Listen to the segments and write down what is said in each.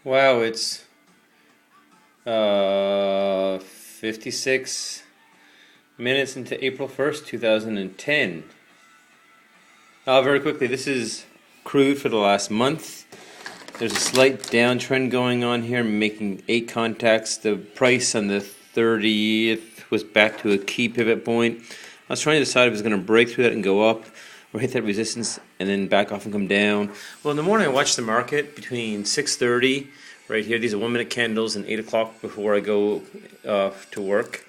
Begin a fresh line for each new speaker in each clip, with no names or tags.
Wow, it's 56 minutes into April 1st, 2010. Very quickly, this is crude for the last month. There's a slight downtrend going on here, making 8 contacts. The price on the 30th was back to a key pivot point. I was trying to decide if it was going to break through that and go up, or hit that resistance and then back off and come down. Well, in the morning I watched the market between 6:30, right here, these are 1-minute candles, and 8 o'clock before I go to work.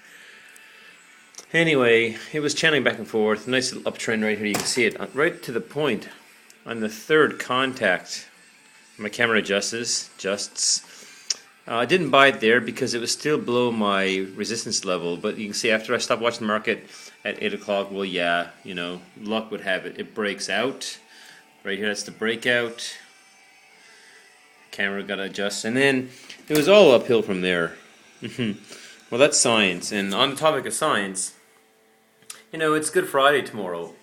Anyway, it was channeling back and forth. Nice little uptrend right here. You can see it right to the point on the 3rd contact. My camera adjusts. I didn't buy it there because it was still below my resistance level, but you can see after I stopped watching the market at 8 o'clock, well, yeah, you know, luck would have it. It breaks out. Right here, that's the breakout. Camera got to adjust. And then it was all uphill from there. Well, that's science. And on the topic of science, you know, it's Good Friday tomorrow.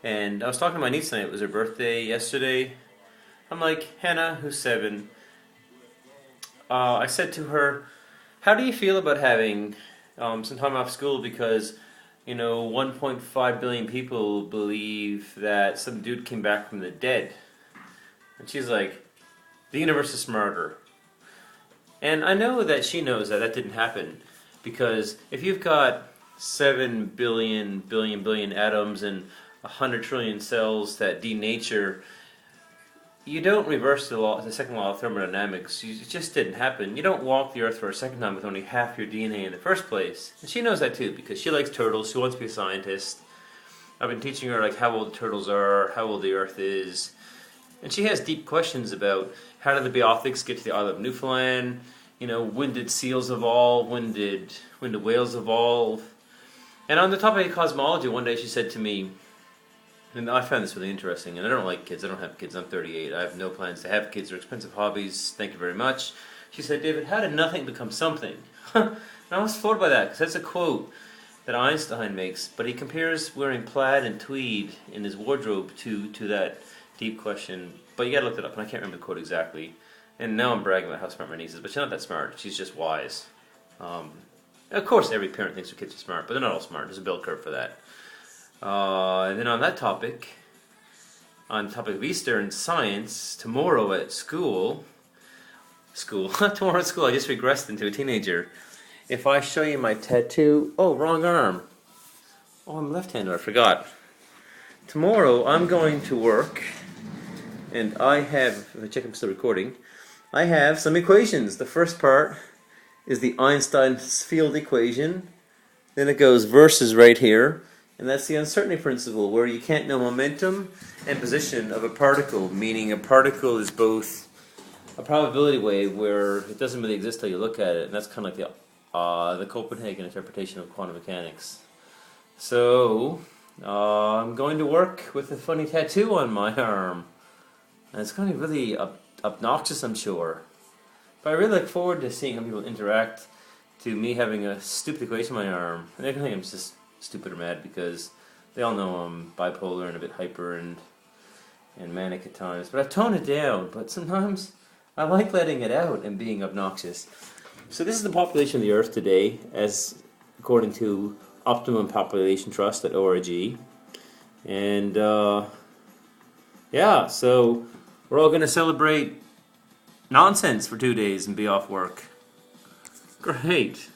And I was talking to my niece tonight. It was her birthday yesterday. I'm like, Hannah, who's 7, I said to her, how do you feel about having some time off school because, you know, 1.5 billion people believe that some dude came back from the dead? And she's like, the universe is smarter. And I know that she knows that didn't happen, because if you've got 7 billion atoms and 100 trillion cells that denature, you don't reverse the second law of thermodynamics. It just didn't happen. You don't walk the earth for a second time with only half your DNA in the first place. And she knows that too, because she likes turtles. She wants to be a scientist. I've been teaching her like how old turtles are, how old the earth is. And she has deep questions about how did the Beothics get to the island of Newfoundland? You know, when did seals evolve? When did whales evolve? And on the topic of cosmology, one day she said to me, and I found this really interesting, and I don't like kids, I don't have kids, I'm 38, I have no plans to have kids, they're expensive hobbies, thank you very much. She said, David, how did nothing become something? And I was floored by that, because that's a quote that Einstein makes, but he compares wearing plaid and tweed in his wardrobe to that deep question. But you gotta look it up, and I can't remember the quote exactly. And now I'm bragging about how smart my niece is, but she's not that smart, she's just wise. Of course every parent thinks their kids are smart, but they're not all smart, there's a bell curve for that. And then on that topic, on the topic of Easter and science, tomorrow at school, tomorrow at school, I just regressed into a teenager. If I show you my tattoo, oh, wrong arm. Oh, I'm left-handed, I forgot. Tomorrow I'm going to work, and I have, if I check I'm still recording, I have some equations. The first part is the Einstein's field equation, then it goes versus right here. And that's the uncertainty principle, where you can't know momentum and position of a particle, meaning a particle is both a probability wave where it doesn't really exist till you look at it, and that's kind of like the Copenhagen interpretation of quantum mechanics. So, I'm going to work with a funny tattoo on my arm, and it's going to be really obnoxious, I'm sure. But I really look forward to seeing how people interact to me having a stupid equation on my arm. And they're going to think I'm just stupid or mad, because they all know I'm bipolar and a bit hyper and manic at times. But I've toned it down, but sometimes I like letting it out and being obnoxious. So this is the population of the Earth today, as according to Optimum Population Trust.org. And yeah, so we're all going to celebrate nonsense for 2 days and be off work. Great.